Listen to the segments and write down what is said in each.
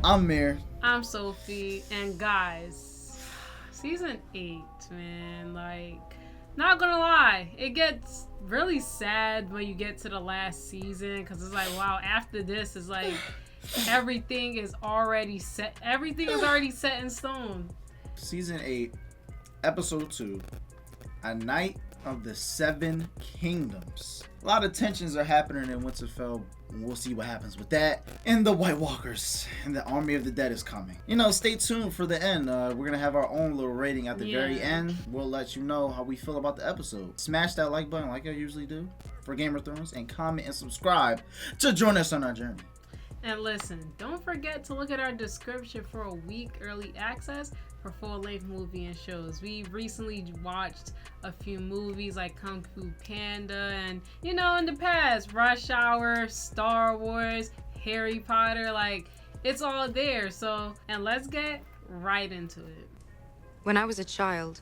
I'm Mir. I'm Sophie, and guys, season 8, man, like, not gonna lie, it gets really sad when you get to the last season, because it's like, wow, after this is like, everything is already set in stone. Season 8, episode 2, A Night of the Seven Kingdoms. A lot of tensions are happening in Winterfell. We'll see what happens with that. And the White Walkers and the Army of the Dead is coming. Stay tuned for the end. We're going to have our own little rating at the very end. We'll let you know how we feel about the episode. Smash that like button like I usually do for Game of Thrones. And comment and subscribe to join us on our journey. And listen, don't forget to look at our description for a week early access for full-length movie and shows. We recently watched a few movies like Kung Fu Panda and, in the past, Rush Hour, Star Wars, Harry Potter, it's all there. And let's get right into it. When I was a child,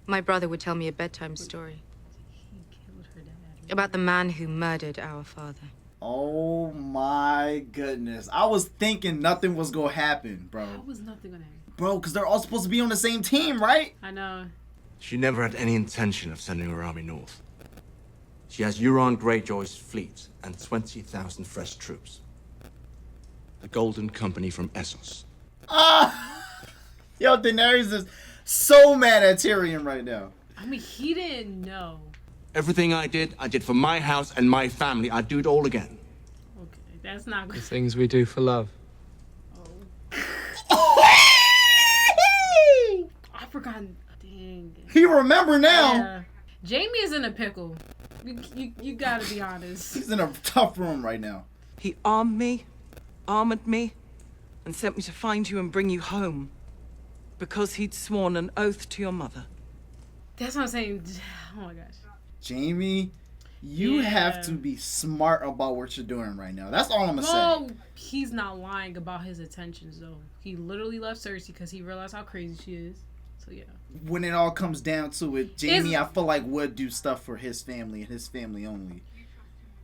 my brother would tell me a bedtime story. He killed her dad. About the man who murdered our father. Oh my goodness. I was thinking nothing was going to happen, bro. How was nothing going to happen? Bro, because they're all supposed to be on the same team, right? I know. She never had any intention of sending her army north. She has Euron Greyjoy's fleet and 20,000 fresh troops. The Golden Company from Essos. Yo, Daenerys is so mad at Tyrion right now. I mean, he didn't know. Everything I did for my house and my family. I'd do it all again. Okay, that's not good. The things we do for love. I forgot. Dang. He remember now. Yeah. Jaime is in a pickle. You gotta be honest. He's in a tough room right now. He armored me, and sent me to find you and bring you home. Because he'd sworn an oath to your mother. That's what I'm saying. Oh my gosh. Jaime, you have to be smart about what you're doing right now. That's all I'm gonna say. Well, he's not lying about his intentions though. He literally left Cersei because he realized how crazy she is. So yeah. When it all comes down to it, Jaime, I feel like would do stuff for his family and his family only.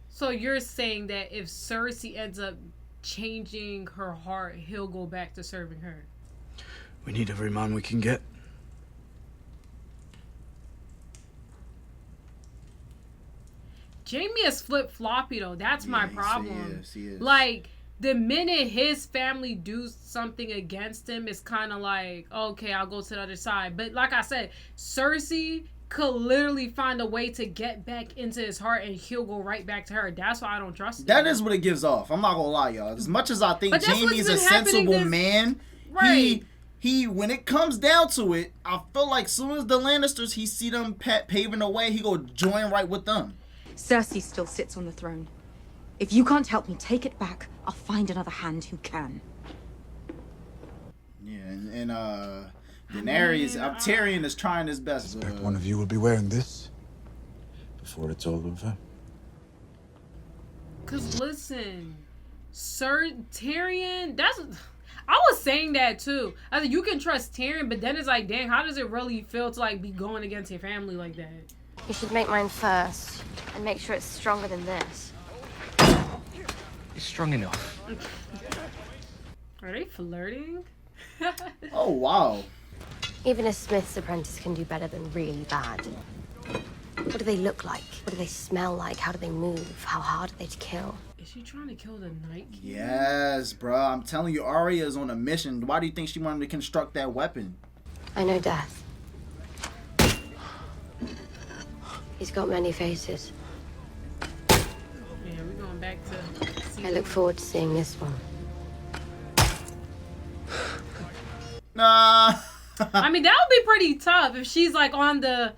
So you're saying that if Cersei ends up changing her heart, he'll go back to serving her? We need every man we can get. Jaime is flip-floppy though. That's my problem. He is. Like, the minute his family do something against him, it's kind of like, okay, I'll go to the other side. But like I said, Cersei could literally find a way to get back into his heart and he'll go right back to her. That's why I don't trust him. That is what it gives off. I'm not gonna lie, y'all. As much as I think Jaime's a happening sensible man, right. He when it comes down to it, I feel like soon as the Lannisters, he see them paving the way, he go join right with them. Cersei still sits on the throne. If you can't help me take it back, I'll find another hand who can. Yeah, and Daenerys, Tyrion is trying his best. I expect one of you will be wearing this before it's all over. Cause listen, Tyrion, I was saying that too. I said you can trust Tyrion, but then it's like, dang, how does it really feel to be going against your family like that? You should make mine first and make sure it's stronger than this. It's strong enough. Are they flirting? Oh, wow. Even a smith's apprentice can do better than really bad. What do they look like? What do they smell like? How do they move? How hard are they to kill? Is she trying to kill the Night King? Yes, bro. I'm telling you, Arya is on a mission. Why do you think she wanted to construct that weapon? I know death. He's got many faces. Yeah, we're going back to... I look forward to seeing this one. Nah. I mean, that would be pretty tough if she's on the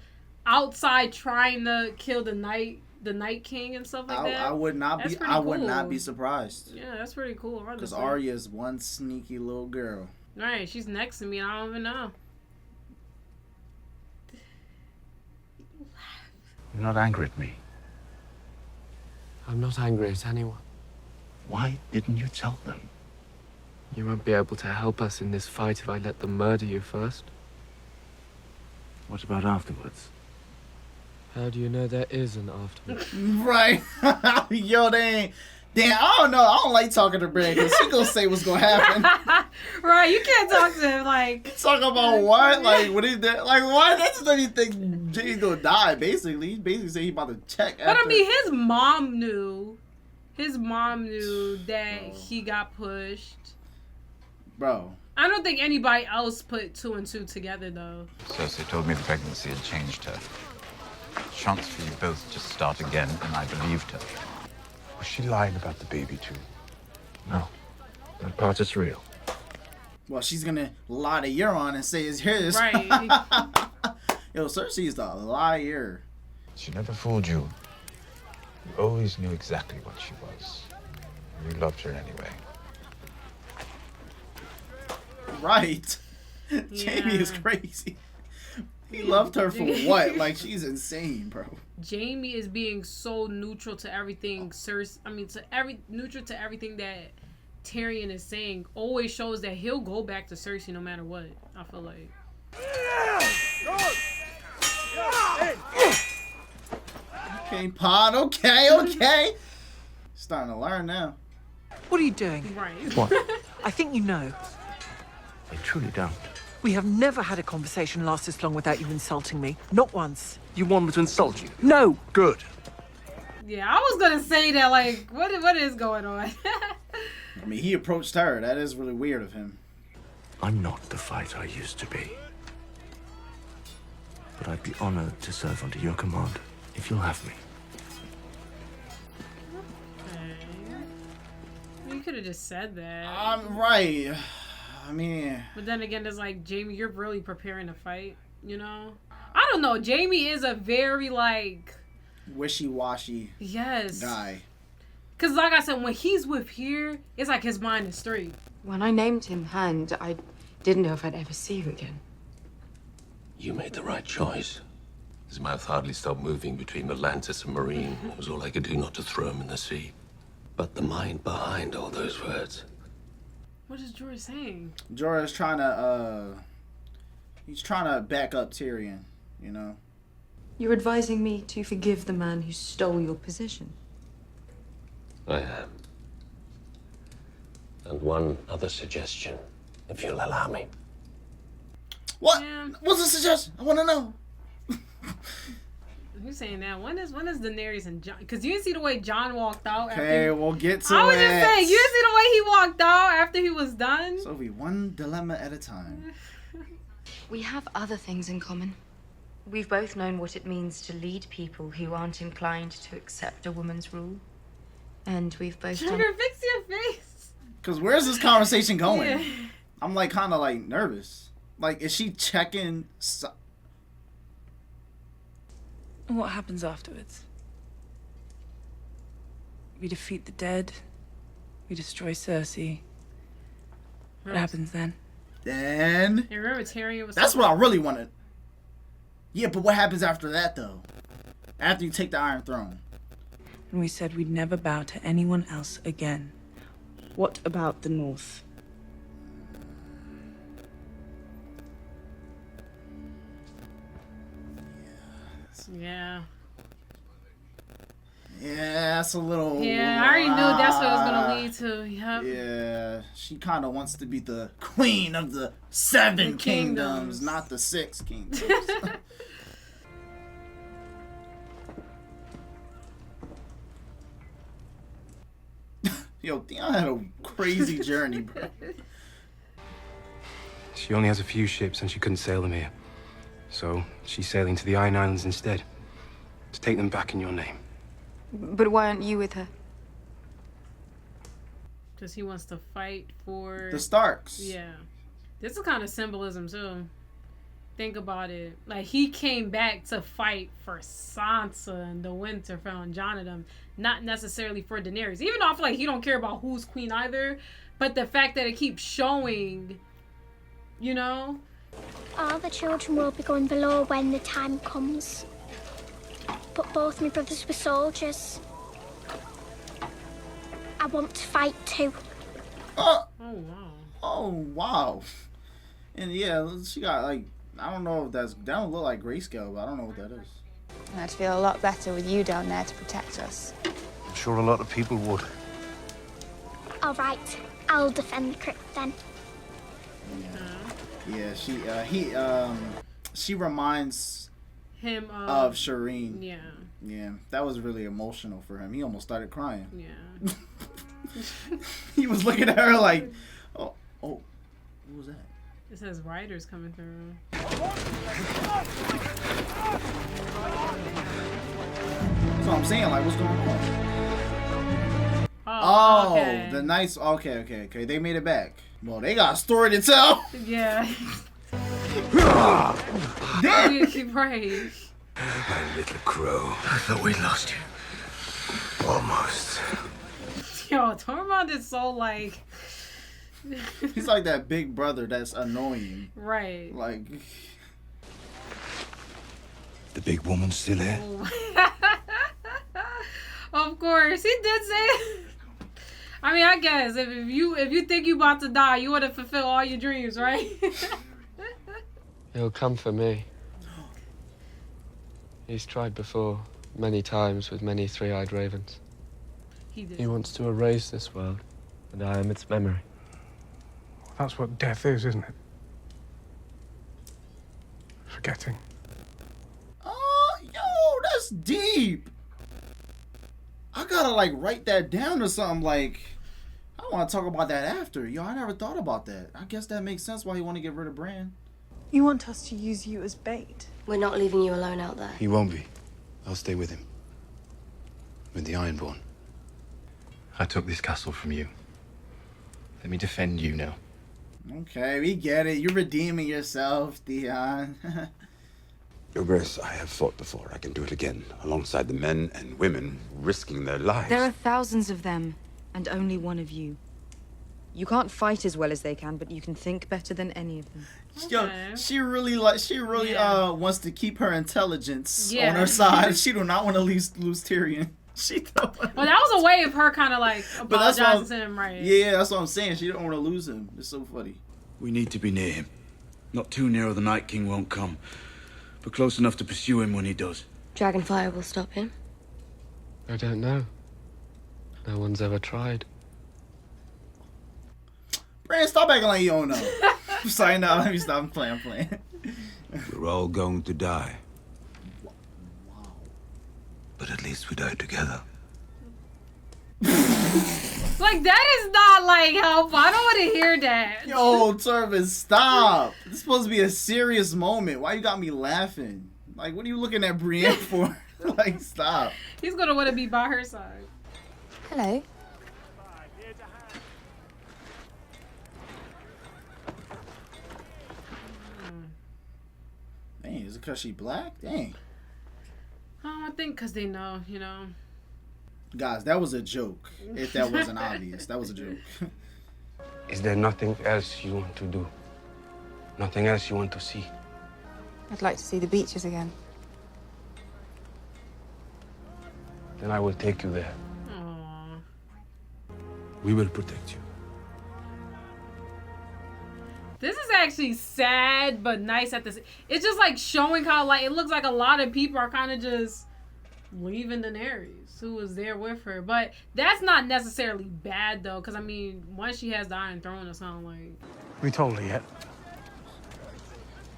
outside trying to kill the Night King and stuff like that. I would not be. I would not be surprised. Yeah, that's pretty cool. Because Arya is one sneaky little girl. Right, she's next to me and I don't even know. You're not angry at me. I'm not angry at anyone. Why didn't you tell them? You won't be able to help us in this fight if I let them murder you first. What about afterwards? How do you know there is an afterwards? Right. Yo, they Damn, I don't know. I don't like talking to Brienne because she gonna say what's gonna happen. Right, you can't talk to him like. Talk about what? Like, what is that? Like, what? That just don't even think Jaime's gonna die, basically. He basically said he about to check But after. I mean, his mom knew. His mom knew that he got pushed. Bro. I don't think anybody else put 2 and 2 together, though. Cersei told me the pregnancy had changed her. Chance for you both to start again, and I believed her. Was she lying about the baby, too? No. That part is real. Well, she's gonna lie to Euron and say it's his. Right. Yo, Cersei's the liar. She never fooled you. You always knew exactly what she was. You loved her anyway. Right. Jaime is crazy. He loved her for what? Like, she's insane, bro. Jaime is being so neutral to everything neutral to everything that Tyrion is saying. Always shows that he'll go back to Cersei no matter what. I feel like. Okay, Pod. Okay. Starting to learn now. What are you doing? Right. What? I think you know. I truly don't. We have never had a conversation last this long without you insulting me. Not once. You want me to insult you? No. Good. Yeah, I was gonna say that. Like, what is going on? I mean, he approached her. That is really weird of him. I'm not the fighter I used to be. But I'd be honored to serve under your command, if you'll have me. You could have just said that. I'm right. I mean... But then again, it's like, Jaime, you're really preparing to fight, you know? I don't know. Jaime is a very, like... wishy-washy guy. Because, like I said, when he's with here, it's like his mind is straight. When I named him Hand, I didn't know if I'd ever see you again. You made the right choice. His mouth hardly stopped moving between Atlantis and Marine. It was all I could do not to throw him in the sea. But the mind behind all those words. What is Jorah saying? Jorah's trying to, he's trying to back up Tyrion, you know? You're advising me to forgive the man who stole your position. I am. And one other suggestion, if you'll allow me. What? What's the suggestion? I want to know. Who's saying that? When is Daenerys and Jon? Because you didn't see the way Jon walked out. Okay, we'll get to it. I was just saying, you didn't see the way he walked out after he was done. Sophie, one dilemma at a time. We have other things in common. We've both known what it means to lead people who aren't inclined to accept a woman's rule. And we've both Trigger, fix your face. Because where's this conversation going? Yeah. I'm like kind of like nervous. Like, is she checking? What happens afterwards? We defeat the dead. We destroy Cersei. What happens then? Then... You remember Tyrion was... That's what I really wanted. Yeah, but what happens after that, though? After you take the Iron Throne? And we said we'd never bow to anyone else again. What about the North? Yeah. Yeah, that's a little... Yeah, I already knew that's what it was going to lead to. Yep. Yeah, she kind of wants to be the queen of the 7 kingdoms, not the 6 kingdoms. Yo, Theon had a crazy journey, bro. She only has a few ships and she couldn't sail them here. So she's sailing to the Iron Islands instead. To take them back in your name. But why aren't you with her? Because he wants to fight for... the Starks. Yeah. This is kind of symbolism, too. Think about it. Like, he came back to fight for Sansa and the Winterfell and Jon and them. Not necessarily for Daenerys. Even though I feel like he don't care about who's queen either. But the fact that it keeps showing, you know... All the children will be going below when the time comes. But both my brothers were soldiers. I want to fight too. Oh wow. Oh wow. And yeah, she got like, I don't know if that don't look like grayscale, but I don't know what that is. I'd feel a lot better with you down there to protect us. I'm sure a lot of people would. All right, I'll defend the crypt then. Yeah, she reminds him of Shireen. Yeah. Yeah, that was really emotional for him. He almost started crying. Yeah. He was looking at her like, oh, what was that? It says riders coming through. That's what I'm saying. Like, what's going on? Oh, okay. The Knights. Okay. They made it back. Well, they got a story to tell. Yeah. Damn. Right. My little crow. I thought we lost you. Almost. Yo, Tormund is so like... He's like that big brother that's annoying. Right. Like... The big woman's still here? Of course. He did say it. I mean, I guess if you think you about to die, you want to fulfill all your dreams, right? He'll come for me. He's tried before, many times, with many three-eyed ravens. He wants to erase this world, and I am its memory. That's what death is, isn't it? Forgetting. Oh, yo, that's deep. I gotta like write that down or something. Like, I want to talk about that after. Yo, I never thought about that. I guess that makes sense why you want to get rid of Brienne. You want us to use you as bait? We're not leaving you alone out there. He won't be. I'll stay with him. With the Ironborn. I took this castle from you. Let me defend you now. Okay, we get it. You're redeeming yourself, Theon. Your Grace, I have fought before. I can do it again, alongside the men and women risking their lives. There are thousands of them, and only one of you. You can't fight as well as they can, but you can think better than any of them. Yo, she really wants to keep her intelligence Yeah. on her side. She do not want to lose Tyrion. Well, that was a way of her kind of like apologizing to him, right? Yeah, that's what I'm saying. She don't want to lose him. It's so funny. We need to be near him. Not too near or the Night King won't come. But close enough to pursue him when he does. Dragonfire will stop him. I don't know. No one's ever tried. Brian, stop acting like you don't know. I'm sorry, no, let me stop. I'm playing. We're all going to die. But at least we die together. Like, that is not like helpful. I don't want to hear that. Yo, Turvin, stop. This is supposed to be a serious moment. Why you got me laughing? Like, what are you looking at Brienne for? Like, stop. He's gonna want to be by her side. Hello. Dang, is it because she black? Dang. I think because they know, you know. Guys, that was a joke. If that wasn't obvious, that was a joke. Is there nothing else you want to do? Nothing else you want to see? I'd like to see the beaches again. Then I will take you there. Aww. We will protect you. This is actually sad but nice at this. It's just like showing how like it looks like a lot of people are kind of just leaving Daenerys, who was there with her. But that's not necessarily bad though, because I mean, once she has the Iron Throne or something like. We told her yet?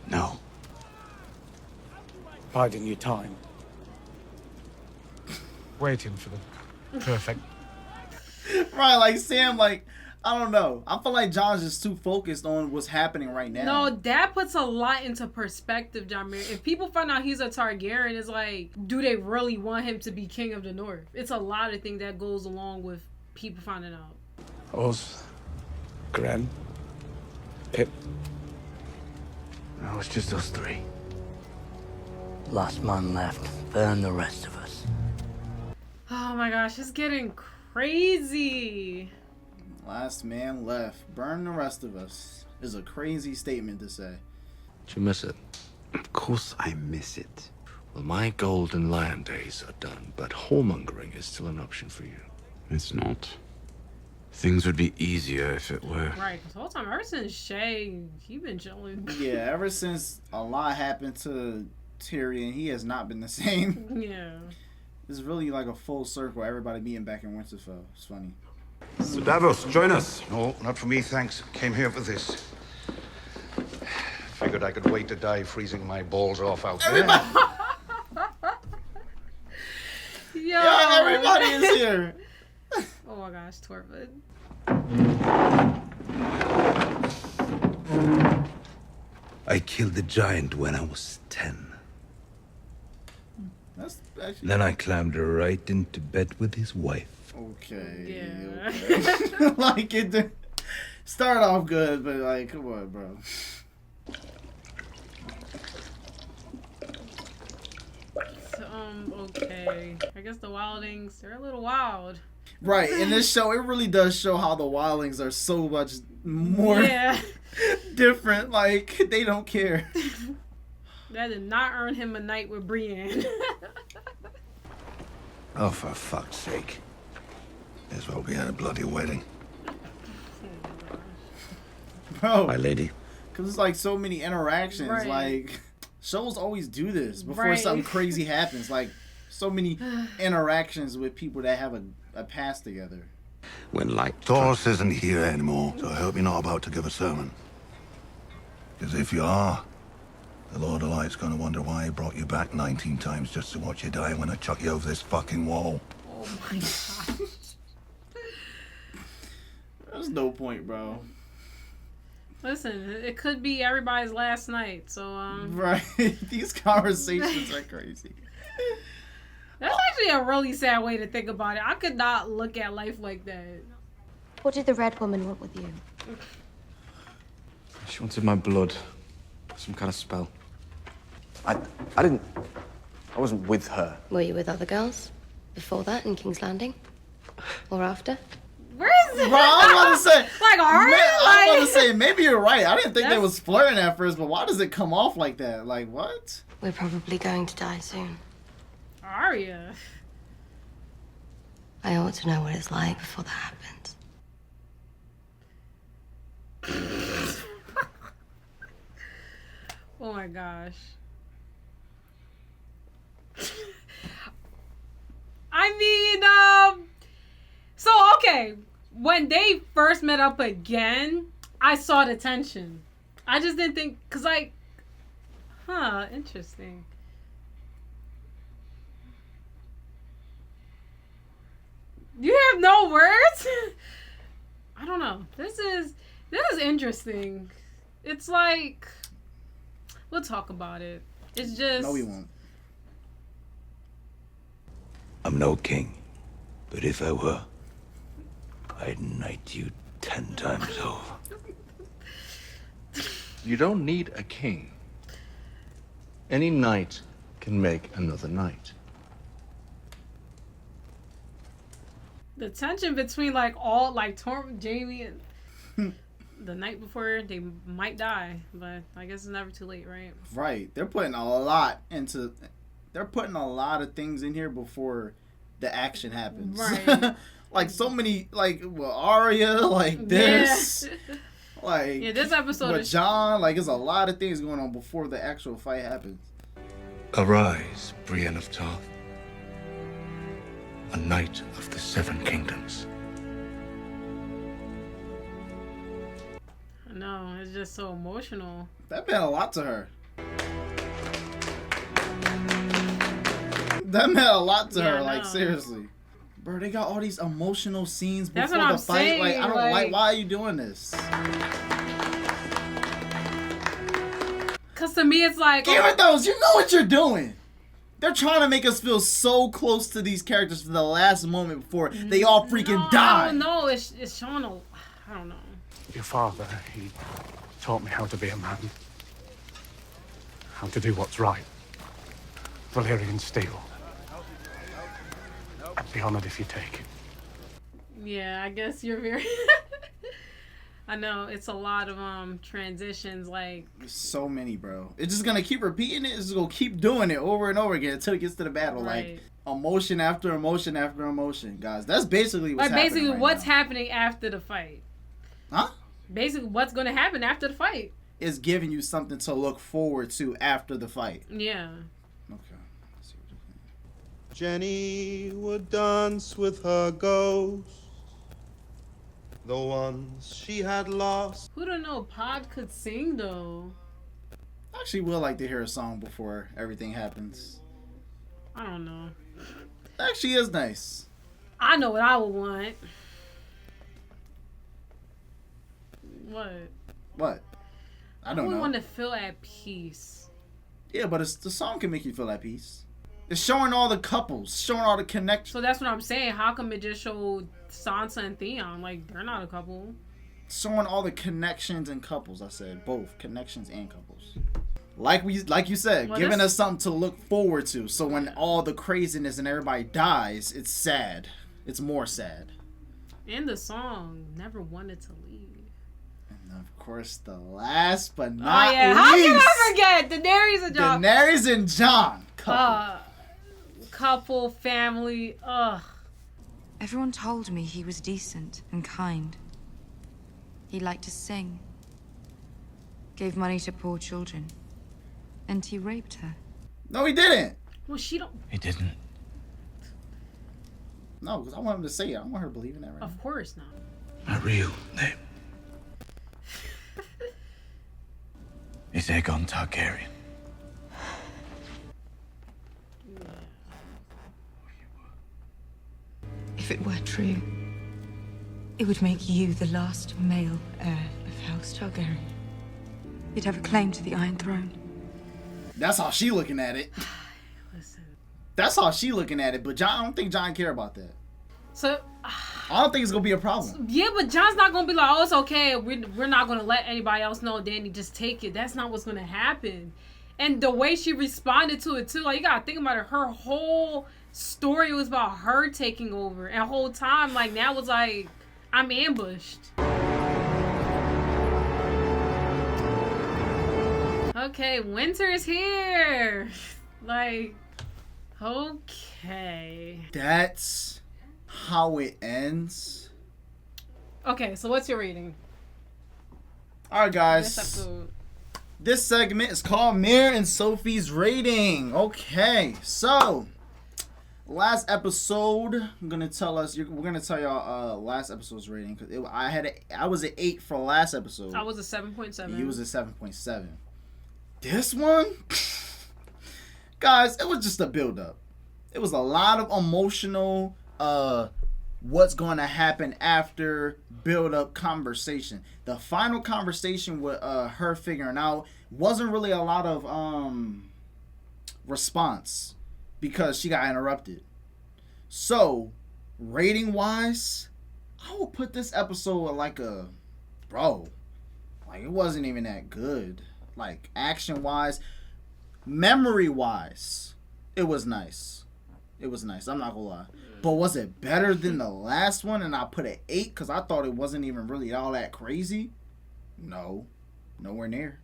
No. Biding your time. Waiting for the perfect. Right, like Sam, like, I don't know. I feel like John's just too focused on what's happening right now. No, that puts a lot into perspective, John Mayer. If people find out he's a Targaryen, it's like, do they really want him to be king of the North? It's a lot of things that goes along with people finding out. Oz, Gren, Pip. No, it's just us three. Last man left. Burn the rest of us. Oh my gosh, it's getting crazy. Last man left. Burn the rest of us. Is a crazy statement to say. Did you miss it? Of course I miss it. Well, my golden lion days are done, but whoremongering is still an option for you. It's not. Things would be easier if it were. Right, because the whole time, ever since Shay, he been chilling. Yeah, ever since a lot happened to Tyrion, he has not been the same. Yeah. It's really like a full circle. Everybody being back in Winterfell. It's funny. So Davos, join us. No, not for me, thanks. Came here for this. Figured I could wait to die freezing my balls off out there. Yo, everybody is here. Oh my gosh, Tormund. I killed the giant when I was 10. That's actually... Then I climbed right into bed with his wife. Okay. Yeah. Okay. Like it did start off good, but like, come on, bro. Okay. I guess the wildlings, they're a little wild. Right, in this show, it really does show how the wildlings are so much more different. Like, they don't care. That did not earn him a night with Brienne. Oh, for fuck's sake. As well we had a bloody wedding. Bro. My lady. Because it's like so many interactions. Right. Like, shows always do this before Right. something crazy happens. Like, so many interactions with people that have a past together. When light... Taurus isn't here anymore, so I hope you're not about to give a sermon. Because if you are, the Lord of Light's gonna wonder why he brought you back 19 times just to watch you die when I chuck you over this fucking wall. Oh my gosh. There's no point, bro. Listen, it could be everybody's last night, so Right. These conversations are crazy. That's actually a really sad way to think about it. I could not look at life like that. What did the Red Woman want with you? She wanted my blood. Some kind of spell. I wasn't with her. Were you with other girls? Before that in King's Landing? Or after? Where is it? Bro, I was about to say. Like, Arya? I was about to say, maybe you're right. I didn't think they was flirting at first, but why does it come off like that? Like, what? We're probably going to die soon. Arya. I ought to know what it's like before that happens. Oh my gosh. I mean, so okay, when they first met up again, I saw the tension. I just didn't think, cause like, interesting. You have no words? I don't know. This is interesting. It's like, we'll talk about it. It's just... No, we won't. I'm no king, but if I were, I'd knight you 10 times over. You don't need a king. Any knight can make another knight. The tension between like all like Torm, Jaime, and the night before they might die, but I guess it's never too late, right? Right. They're putting a lot into. They're putting a lot of things in here before the action happens. Right. Like so many, like Arya, like this, like this episode with is John. Like, there's a lot of things going on before the actual fight happens. Arise, Brienne of Tarth, a knight of the Seven Kingdoms. I know, it's just so emotional. That meant a lot to her. That meant a lot to her. Like, seriously. Bro, they got all these emotional scenes before the fight. Saying, like, I don't like, why are you doing this? Cause to me it's like, Game of Thrones, you know what you're doing. They're trying to make us feel so close to these characters to the last moment before they all freaking die. I don't know. It's showing I don't know. Your father, he taught me how to be a man. How to do what's right. Valyrian steel. I'd be honored if you take it. Yeah, I guess you're very... I know, it's a lot of transitions, like... So many, bro. It's just gonna keep repeating it. It's just gonna keep doing it over and over again until it gets to the battle. Right. Like, emotion after emotion after emotion, guys. That's basically what's happening basically right what's now. happening after the fight. Huh? Basically what's gonna happen after the fight. It's giving you something to look forward to after the fight. Yeah. Okay. Jenny would dance with her ghost the ones she had lost. Who don't know Pod could sing though? I actually would like to hear a song before everything happens. I don't know. Actually is nice. I know what I would want. What? I don't know. would want to feel at peace. Yeah, but the song can make you feel at peace. It's showing all the couples, showing all the connections. So that's what I'm saying. How come it just showed Sansa and Theon? Like, they're not a couple. Showing all the connections and couples. I said both connections and couples. Like you said, Well, giving us something to look forward to. So when all the craziness and everybody dies, it's sad. It's more sad. In the song, never wanted to leave. And of course, the last but not least. How can I forget? Daenerys and Jon. Daenerys and Jon. Couple, family. Ugh. Everyone told me he was decent and kind. He liked to sing. Gave money to poor children. And he raped her. No, he didn't. Well, she don't. He didn't. No, because I want him to say it. I want her to believe in that right Of course not. My real name is Aegon Targaryen. If it were true, it would make you the last male heir of House Targaryen. You'd have a claim to the Iron Throne. That's how she looking at it. Listen. That's how she looking at it. But Jon, I don't think Jon care about that. So I don't think it's gonna be a problem. Yeah, but Jon's not gonna be like, oh, it's okay. We're not gonna let anybody else know. Danny, just take it. That's not what's gonna happen. And the way she responded to it too, like, you gotta think about it. Her whole story was about her taking over, and the whole time, like, now it's like, I'm ambushed. Okay, winter is here. Like, okay. That's how it ends. Okay, so what's your rating? All right, guys. This episode. This segment is called Mir and Sophie's rating. Okay, so last episode, we're gonna tell y'all last episode's rating because I was at 8 for last episode. I was a 7.7. You was a 7.7. This one, guys, it was just a build up. It was a lot of emotional what's going to happen after build up conversation. The final conversation with her figuring out wasn't really a lot of response because she got interrupted. So, rating wise, I will put this episode like it wasn't even that good. Like, action wise, memory wise, it was nice. It was nice, I'm not gonna lie. But was it better than the last one? And I put it 8 because I thought it wasn't even really all that crazy. No, nowhere near.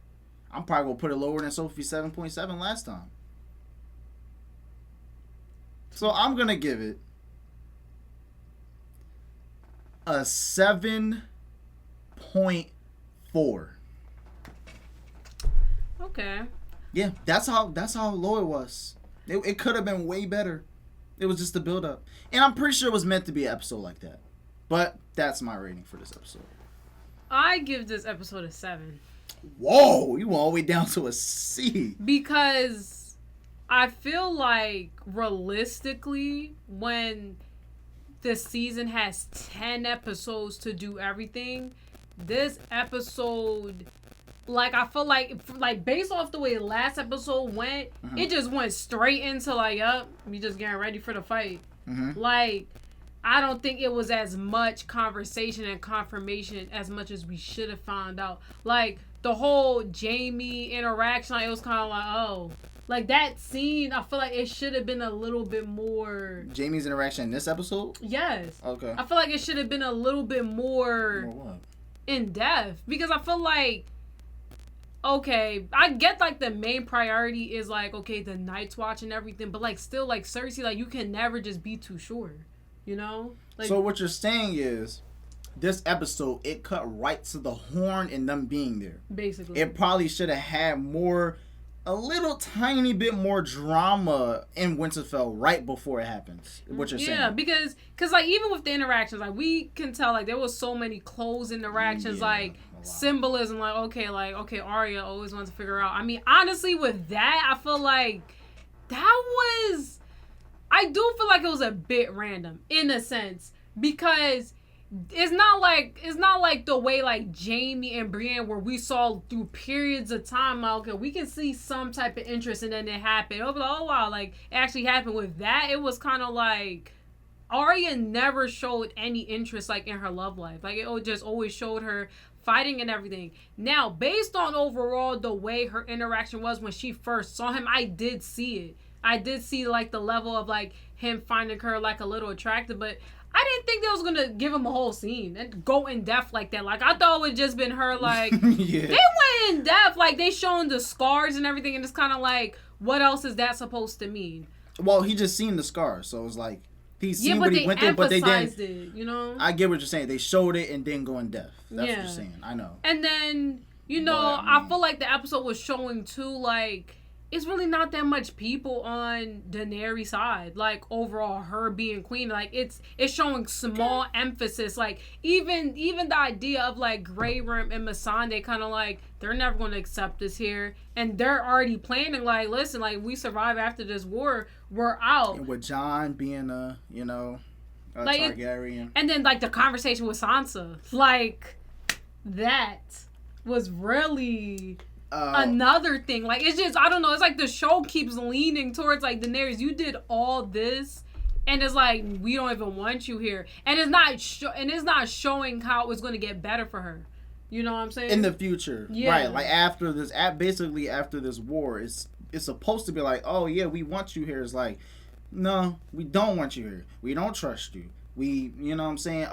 I'm probably gonna put it lower than Sophie's 7.7 last time. So I'm gonna give it a 7.4. Okay. Yeah, that's how low it was. It could have been way better. It was just the build up. And I'm pretty sure it was meant to be an episode like that. But that's my rating for this episode. I give this episode a 7. Whoa, you went all the way down to a C. Because I feel like realistically, when the season has 10 episodes to do everything, this episode, like, I feel like based off the way last episode went, it just went straight into like, yup, we just getting ready for the fight. Like, I don't think it was as much conversation and confirmation as much as we should have found out. Like, the whole Jaime interaction, like, it was kind of like, oh. Like, that scene, I feel like it should have been a little bit more... Jaime's interaction in this episode? Yes. Okay. I feel like it should have been a little bit more in depth. Because I feel like, okay, I get, like, the main priority is, like, okay, the Night's Watch and everything. But, like, still, like, Cersei, like, you can never just be too sure. You know? Like, so what you're saying is, this episode, it cut right to the horn in them being there. Basically. It probably should have had more a little tiny bit more drama in Winterfell right before it happens. What you're saying? Yeah, because like even with the interactions, like we can tell like there was so many close interactions, like symbolism, like okay, Arya always wants to figure out. I mean, honestly, with that, I feel like I do feel like it was a bit random in a sense because. It's not like the way like Jaime and Brienne where we saw through periods of time like okay we can see some type of interest and then it happened. It was like, oh wow, like it actually happened. With that it was kind of like Arya never showed any interest like in her love life. Like it just always showed her fighting and everything. Now based on overall the way her interaction was when she first saw him, I did see it. I did see like the level of like him finding her like a little attractive, but I didn't think they was gonna give him a whole scene and go in depth like that. Like I thought it would just been her like yeah. They went in depth, like they showing the scars and everything, and it's kind of like, what else is that supposed to mean? Well, he just seen the scars, so it was like he seen what he went through, but they didn't. It, you know. I get what you're saying. They showed it and didn't go in depth. That's what you're saying. I know. And then I feel like the episode was showing too like. It's really not that much people on Daenerys' side. Like overall, her being queen, like it's showing small emphasis. Like even the idea of like Grey Worm and Missandei, kind of like they're never going to accept this here, and they're already planning. Like, listen, like we survive after this war, we're out. And with Jon being a like Targaryen, and then like the conversation with Sansa, like that was really. Another thing, like it's just I don't know. It's like the show keeps leaning towards like Daenerys. You did all this, and it's like we don't even want you here, and it's not showing how it's going to get better for her. You know what I'm saying? In the future, right? Like after this, basically after this war, it's supposed to be like, oh yeah, we want you here. It's like, no, we don't want you here. We don't trust you. You know what I'm saying?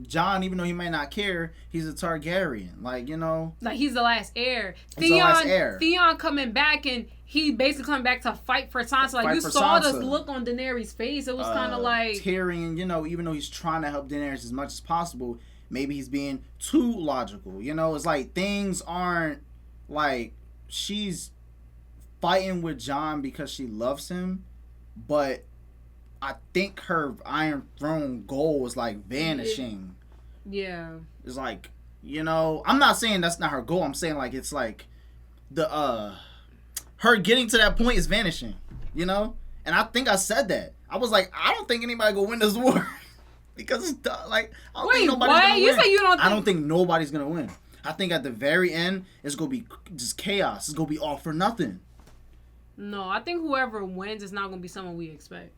Jon, even though he might not care, he's a Targaryen. Like, you know. Like, he's the last heir. Theon coming back, and he basically coming back to fight for Sansa. Like, you saw this look on Daenerys' face. It was kind of like... Tyrion, you know, even though he's trying to help Daenerys as much as possible, maybe he's being too logical. You know, it's like things aren't... Like, she's fighting with Jon because she loves him, but... I think her Iron Throne goal was like vanishing. Yeah. It's like, you know, I'm not saying that's not her goal. I'm saying like it's like the her getting to that point is vanishing, you know? And I think I said that. I was like, I don't think anybody gonna win this war. Because it's like I don't think nobody's gonna win. You say you don't think... I don't think nobody's gonna win. I think at the very end it's gonna be just chaos. It's gonna be all for nothing. No, I think whoever wins is not gonna be someone we expect.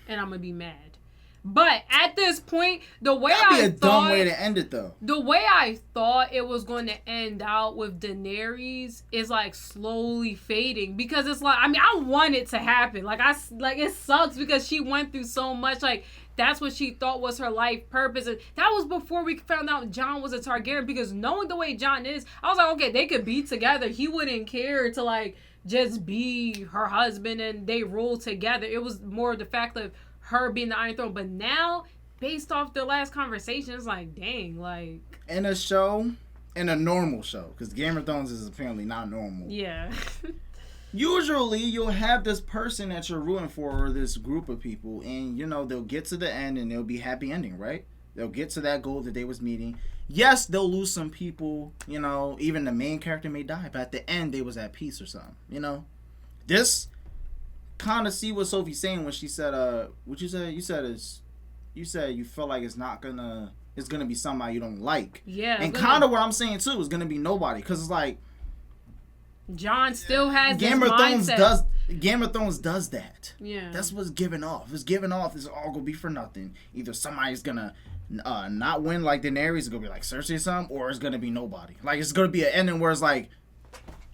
And I'm gonna be mad. But at this point, the way That'd be a dumb way to end it, though. The way I thought it was going to end out with Daenerys is like slowly fading, because it's like, I mean, I want it to happen. Like it sucks because she went through so much. Like that's what she thought was her life purpose, and that was before we found out Jon was a Targaryen. Because knowing the way Jon is, I was like, okay, they could be together. He wouldn't care to like just be her husband and they rule together. It was more the fact of her being the Iron Throne. But now, based off the last conversation, it's like, dang, like... In a normal show, because Game of Thrones is apparently not normal. Yeah. Usually, you'll have this person that you're rooting for, or this group of people, and, you know, they'll get to the end and they'll be happy ending, right? They'll get to that goal that they was meeting. Yes, they'll lose some people, you know, even the main character may die, but at the end, they was at peace or something, you know? This kind of see what Sophie's saying when she said, what you said? You said you feel like it's gonna be somebody you don't like. Yeah. And kind of what I'm saying, too, is gonna be nobody, because it's like... Jon still has Game of Thrones does that. Yeah. That's what's giving off. It's giving off. It's all gonna be for nothing. Either somebody's gonna not win like Daenerys, it's gonna be like Cersei or something, or it's gonna be nobody. Like it's gonna be an ending where it's like,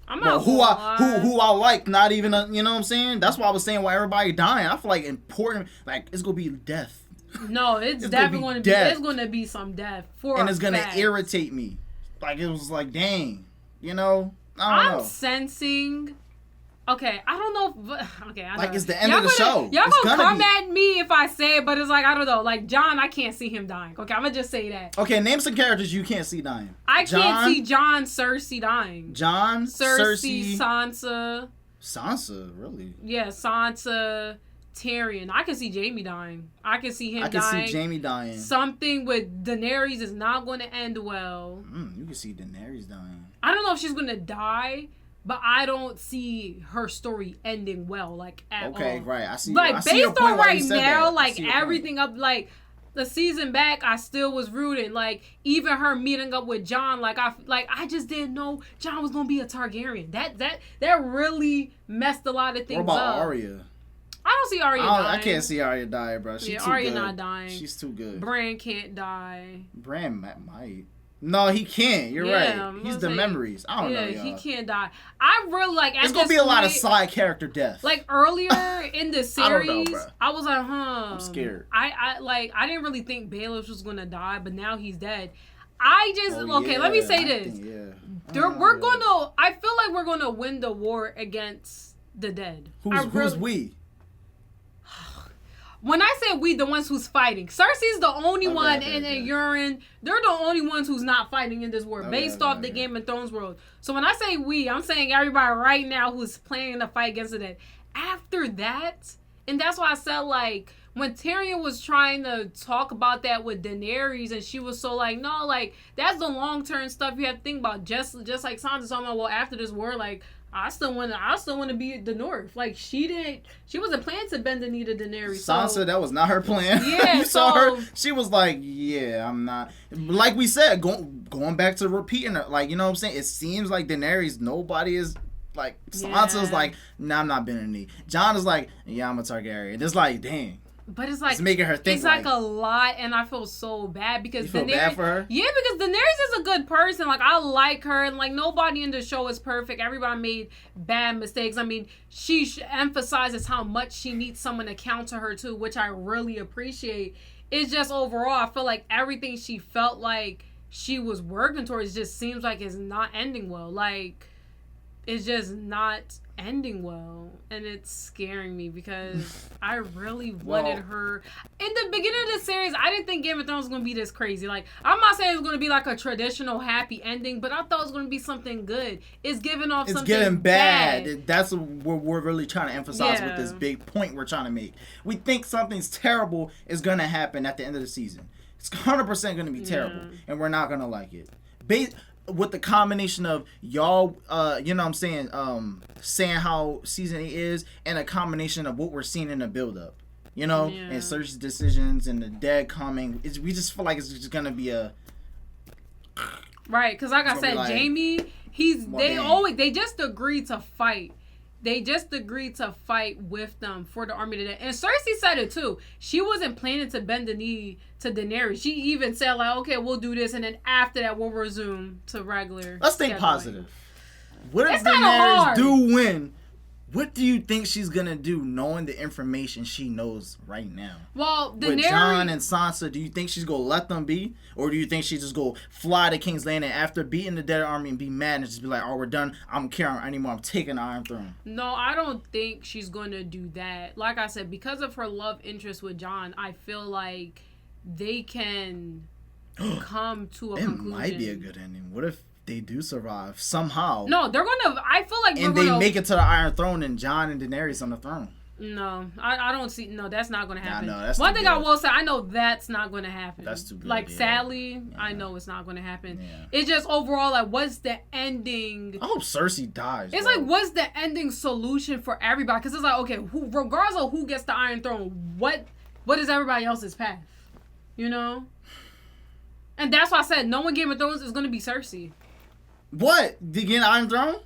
who I like, not even you know what I'm saying? That's why I was saying why everybody dying. I feel like important, like it's gonna be death. No, it's definitely gonna be death. It's gonna be some death and it's gonna irritate me. Like it was like, dang, you know. I'm sensing Okay, I don't know if... Okay, I know. Like, it's the end of the show. Y'all It's gonna gonna come at me if I say it, but it's like, I don't know. Like, Jon, I can't see him dying. Okay, I'm gonna just say that. Okay, name some characters you can't see dying. I can't see Jon, Cersei dying. Jon, Cersei, Sansa. Sansa, really? Yeah, Sansa, Tyrion. I can see Jaime dying. I can see him dying. I can see Jaime dying. Something with Daenerys is not going to end well. You can see Daenerys dying. I don't know if she's going to die, but I don't see her story ending well, like, at all. Okay, right. I see. Like, I see based on right now, that. like, everything up, like, the season back, I still was rooting. Like, even her meeting up with Jon, I just didn't know Jon was gonna be a Targaryen. That really messed a lot of things up. What about Arya? I don't see Arya dying. I can't see Arya die, bro. She's too Arya good. not dying. She's too good. Bran can't die. Bran might. No, he can't. You're right. He's the memories. I don't know, y'all. He can't die. I really like. It's gonna be a lot of side character death. Like earlier in the series, I was like, I'm scared. I didn't really think Baelish was gonna die, but now he's dead. Let me say this. We're gonna. I feel like we're gonna win the war against the dead. Who's we? When I say we, the ones who's fighting. Cersei's the only one, and Euron, they're the only ones who's not fighting in this war, based off the Game of Thrones world. So when I say we, I'm saying everybody right now who's planning to fight against the dead. After that, and that's why I said, like, when Tyrion was trying to talk about that with Daenerys, and she was so like, no, like, that's the long-term stuff you have to think about. Just like Sansa talking about, well, after this war, like, I still want to be the North. Like, she wasn't planning to bend the knee to Daenerys. Sansa, that was not her plan. Yeah, you saw her. She was like, yeah, I'm not. Like we said, going back to repeating her. Like, you know what I'm saying? It seems like Daenerys, nobody is like, Sansa's like, nah, I'm not bending the knee. Jon is like, yeah, I'm a Targaryen. It's like, dang. But it's like, it's making her think. It's like a lot, and I feel so bad because you feel bad for her. Yeah, because Daenerys is a good person. Like, I like her, and like, nobody in the show is perfect. Everybody made bad mistakes. I mean, she emphasizes how much she needs someone to counter her too, which I really appreciate. It's just overall, I feel like everything she felt like she was working towards just seems like it's not ending well. Like, it's just not ending well, and it's scaring me because I really wanted her. In the beginning of the series, I didn't think Game of Thrones was going to be this crazy. Like, I'm not saying it's going to be like a traditional happy ending, but I thought it was going to be something good. It's giving off something getting bad. That's what we're really trying to emphasize with this big point we're trying to make. We think something's terrible is going to happen at the end of the season. It's 100% going to be terrible, and we're not going to like it. With the combination of y'all, you know what I'm saying, saying how season 8 is, and a combination of what we're seeing in the build-up, you know, and Cersei's decisions and the dead coming, we just feel like it's just gonna be a right, because like I said, like, Jaime, they just agreed to fight. They just agreed to fight with them for the army today. And Cersei said it too. She wasn't planning to bend the knee to Daenerys. She even said, like, okay, we'll do this, and then after that, we'll resume to regular. Let's think positive. What if Daenerys do win? What do you think she's gonna do, knowing the information she knows right now? Well, with Jon and Sansa, do you think she's gonna let them be, or do you think she's just gonna fly to King's Landing after beating the dead army and be mad and just be like, "Oh, we're done. I don't care anymore. I'm taking the Iron Throne." No, I don't think she's gonna do that. Like I said, because of her love interest with Jon, I feel like they can come to a conclusion. It might be a good ending. What if they do survive somehow? No, they're gonna. I feel like and they make it to the Iron Throne and Jon and Daenerys on the throne. No, I don't see. No, that's not gonna happen. No, that's one thing I will say. I know that's not gonna happen. That's too good. Like, sadly, I know it's not gonna happen. Yeah. It's just overall, like, what's the ending? I hope Cersei dies. It's like, what's the ending solution for everybody? Because it's like, okay, regardless of who gets the Iron Throne, what is everybody else's path? You know. And that's why I said no one Game of Thrones is gonna be Cersei. What? To get Iron Throne?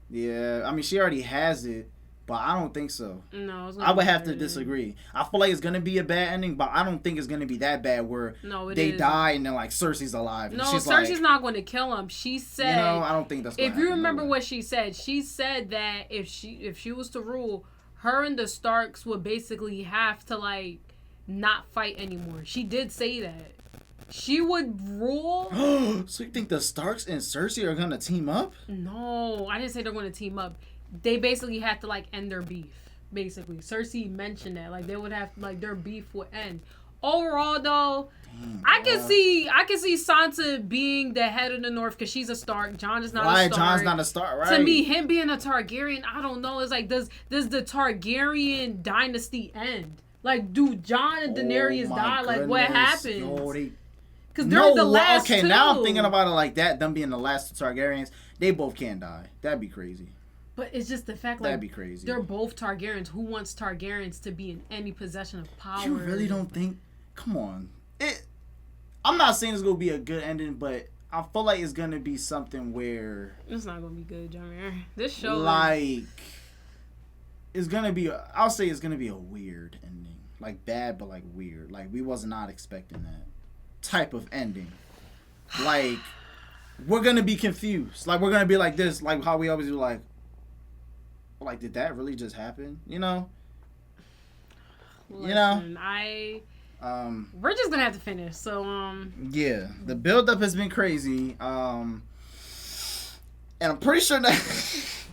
Yeah, I mean, she already has it, but I don't think so. No, I would have to disagree. I feel like it's gonna be a bad ending, but I don't think it's gonna be that bad where they die and then, like, Cersei's alive. And no, Cersei's not going to kill him. She said, you know, I don't think that's gonna happen. If you remember what she said that if she was to rule, her and the Starks would basically have to, like, not fight anymore. She did say that. She would rule. So you think the Starks and Cersei are gonna team up? No, I didn't say they're gonna team up. they basically had to, like, end their beef. Basically, Cersei mentioned that, like, they would have, like, their beef would end. Overall, though, I can see Sansa being the head of the North because she's a Stark. Jon is not a Stark. Jon's not a Stark, right? To me, him being a Targaryen, I don't know. It's like, does the Targaryen dynasty end? Like, do Jon and Daenerys die? Goodness. Like, what happens? No, because they're the last okay, two. Now I'm thinking about it like that. Them being the last two Targaryens, they both can't die. That'd be crazy. But it's just the fact, like, that'd be crazy. They're both Targaryens. Who wants Targaryens to be in any possession of power? You really don't think? Come on. I'm not saying it's gonna be a good ending, but I feel like it's gonna be something where it's not gonna be good, Jaime. This show, like, it's gonna be. I'll say it's gonna be a weird ending, like bad, but like weird. Like we was not expecting that type of ending. Like we're gonna be confused. Like we're gonna be like this, like how we always do. Like did that really just happen? You know. Listen, we're just gonna have to finish. So yeah, the build up has been crazy. And I'm pretty sure next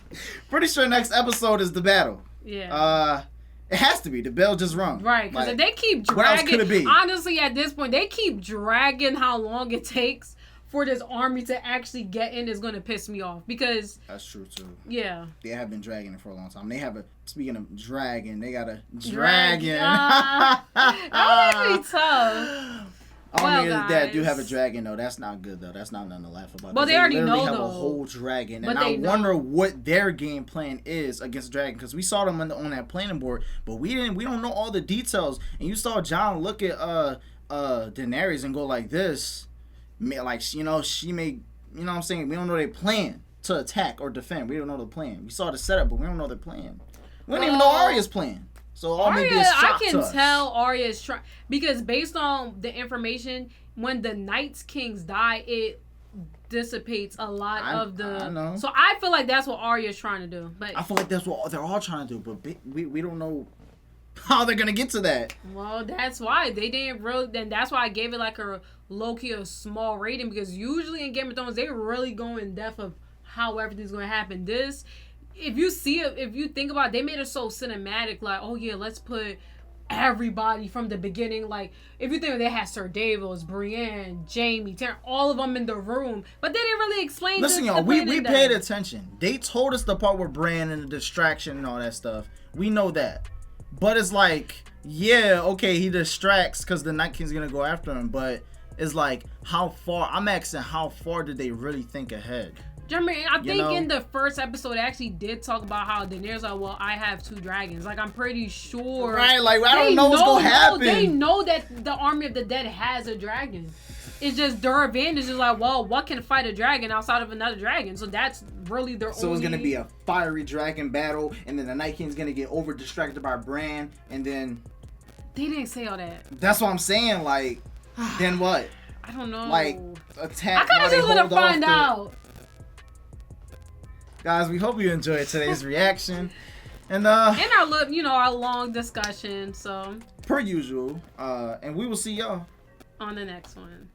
episode is the battle. Yeah. It has to be. The bell just rung. Right, because if they keep dragging, what else could it be? Honestly, at this point, they keep dragging how long it takes for this army to actually get in is going to piss me off because that's true too. Yeah, they have been dragging it for a long time. They have speaking of dragging, they got a dragon. That was actually tough. Army of the Dead do have a dragon though. That's not good though. That's not nothing to laugh about. Well, they already know have though. A whole dragon, and I wonder what their game plan is against dragon because we saw them on that planning board, but we don't know all the details. And you saw Jon look at Daenerys and go like this. Like, she may, what I'm saying? We don't know their plan to attack or defend. We don't know the plan. We saw the setup, but we don't know the plan. We don't even know Arya's plan. So Arya, I can tell Arya is trying because based on the information, when the Night's Kings die, it dissipates a lot of the. I know. So I feel like that's what Arya is trying to do. But I feel like that's what they're all trying to do, but we don't know how they're gonna get to that. Well, that's why they didn't really. Then that's why I gave it like a low-key a small rating because usually in Game of Thrones they really go in depth of how everything's going to happen. This, if you see it, if you think about it, they made it so cinematic. Like, oh yeah, let's put everybody from the beginning. Like, if you think they had Sir Davos, Brienne, Jaime, Tyrion, all of them in the room, but they didn't really explain. Listen, y'all, we paid attention. They told us the part with Brienne and the distraction and all that stuff. We know that, but it's like, yeah, okay, he distracts because the Night King's gonna go after him, but it's like, how far? I'm asking, how far did they really think ahead? I think in the first episode, they actually did talk about how Daenerys like, well, I have 2 dragons. Like, I'm pretty sure. Right, like, I don't know what's going to happen. They know that the Army of the Dead has a dragon. It's just their advantage is like, well, what can fight a dragon outside of another dragon? So that's really their only... So it's going to be a fiery dragon battle, and then the Night King's going to get over-distracted by Bran, and then... They didn't say all that. That's what I'm saying, like... Then what? I don't know. Like, attack. I kind of just want to find out. Guys, we hope you enjoyed today's reaction. And our long discussion, so per usual. And we will see y'all on the next one.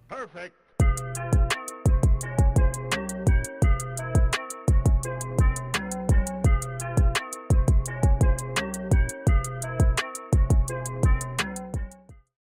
Perfect.